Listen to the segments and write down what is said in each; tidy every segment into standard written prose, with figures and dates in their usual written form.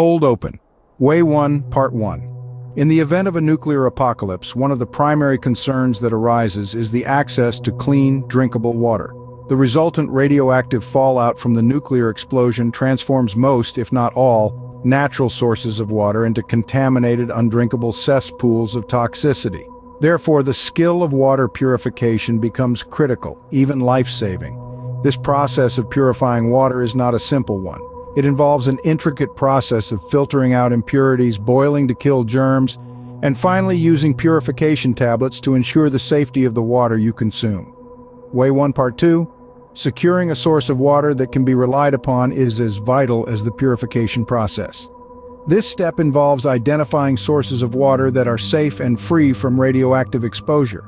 Cold Open. Way 1, Part 1. In the event of a nuclear apocalypse, one of the primary concerns that arises is the access to clean, drinkable water. The resultant radioactive fallout from the nuclear explosion transforms most, if not all, natural sources of water into contaminated, undrinkable cesspools of toxicity. Therefore, the skill of water purification becomes critical, even life-saving. This process of purifying water is not a simple one. It involves an intricate process of filtering out impurities, boiling to kill germs, and finally using purification tablets to ensure the safety of the water you consume. Way 1, Part 2. Securing a source of water that can be relied upon is as vital as the purification process. This step involves identifying sources of water that are safe and free from radioactive exposure.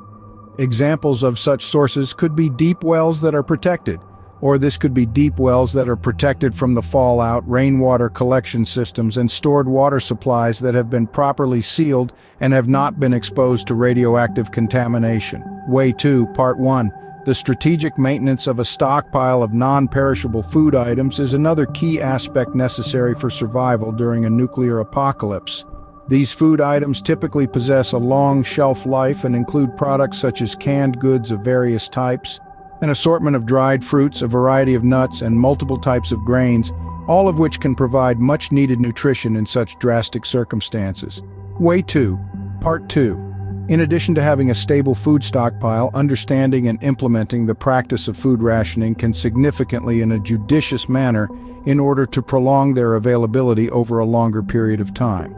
Examples of such sources could be deep wells that are protected, or this could be deep wells that are protected from the fallout, rainwater collection systems, and stored water supplies that have been properly sealed and have not been exposed to radioactive contamination. Way 2, Part 1. The strategic maintenance of a stockpile of non-perishable food items is another key aspect necessary for survival during a nuclear apocalypse. These food items typically possess a long shelf life and include products such as canned goods of various types, an assortment of dried fruits, a variety of nuts, and multiple types of grains, all of which can provide much-needed nutrition in such drastic circumstances. Way 2, Part 2. In addition to having a stable food stockpile, understanding and implementing the practice of food rationing can significantly in a judicious manner in order to prolong their availability over a longer period of time.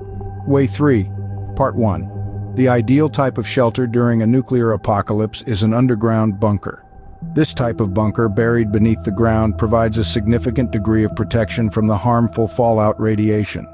Way 3, Part 1. The ideal type of shelter during a nuclear apocalypse is an underground bunker. This type of bunker, buried beneath the ground, provides a significant degree of protection from the harmful fallout radiation.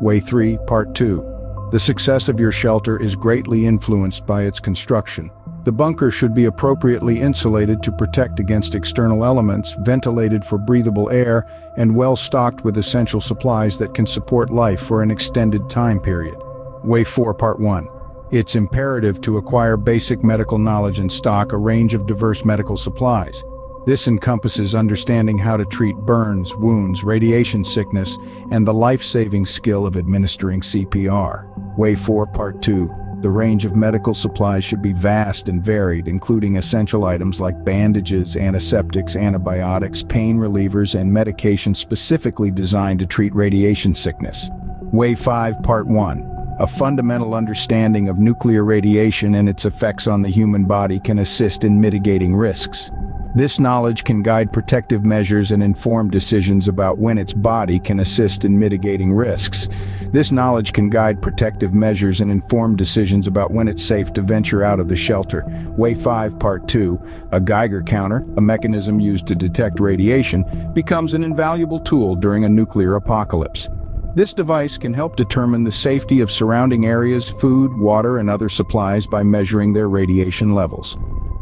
Way 3, Part 2. The success of your shelter is greatly influenced by its construction. The bunker should be appropriately insulated to protect against external elements, ventilated for breathable air, and well stocked with essential supplies that can support life for an extended time period. Way 4, Part 1. It's imperative to acquire basic medical knowledge and stock a range of diverse medical supplies. This encompasses understanding how to treat burns, wounds, radiation sickness, and the life-saving skill of administering CPR. Way 4, Part 2. The range of medical supplies should be vast and varied, including essential items like bandages, antiseptics, antibiotics, pain relievers, and medications specifically designed to treat radiation sickness. Way 5, Part 1. A fundamental understanding of nuclear radiation and its effects on the human body can assist in mitigating risks. This knowledge can guide protective measures and inform decisions about when its body can assist in mitigating risks. This knowledge can guide protective measures and inform decisions about when it's safe to venture out of the shelter. Way 5, Part 2. A Geiger counter, a mechanism used to detect radiation, becomes an invaluable tool during a nuclear apocalypse. This device can help determine the safety of surrounding areas, food, water, and other supplies by measuring their radiation levels.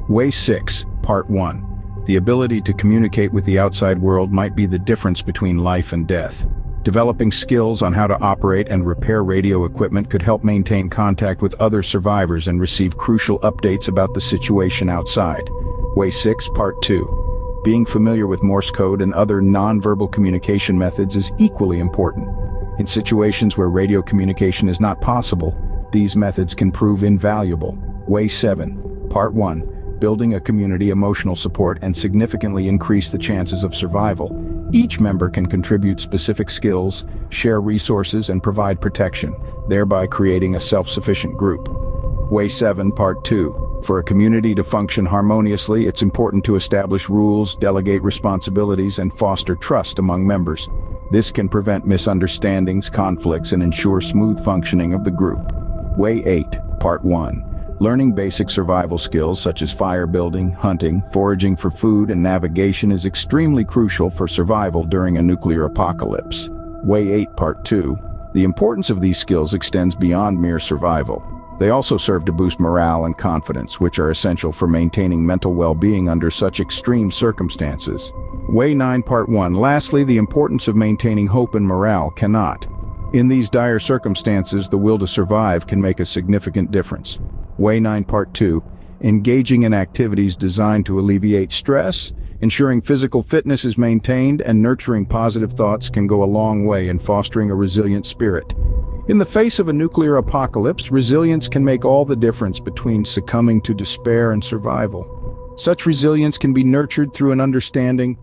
Way 6, Part 1. The ability to communicate with the outside world might be the difference between life and death. Developing skills on how to operate and repair radio equipment could help maintain contact with other survivors and receive crucial updates about the situation outside. Way 6, Part 2. Being familiar with Morse code and other nonverbal communication methods is equally important. In situations where radio communication is not possible, these methods can prove invaluable. Way 7, Part 1. Building a community emotional support and significantly increase the chances of survival. Each member can contribute specific skills, share resources, and provide protection, thereby creating a self-sufficient group. Way 7, Part 2. For a community to function harmoniously, it's important to establish rules, delegate responsibilities, and foster trust among members. This can prevent misunderstandings, conflicts, and ensure smooth functioning of the group. Way 8, Part 1. Learning basic survival skills such as fire building, hunting, foraging for food, and navigation is extremely crucial for survival during a nuclear apocalypse. Way 8, Part 2. The importance of these skills extends beyond mere survival. They also serve to boost morale and confidence, which are essential for maintaining mental well-being under such extreme circumstances. Way 9, Part 1. Lastly, the importance of maintaining hope and morale cannot. In these dire circumstances, the will to survive can make a significant difference. Way 9, Part 2. Engaging in activities designed to alleviate stress, Ensuring physical fitness is maintained and nurturing positive thoughts can go a long way in fostering a resilient spirit. In the face of a nuclear apocalypse, resilience can make all the difference between succumbing to despair and survival. Such resilience can be nurtured through an understanding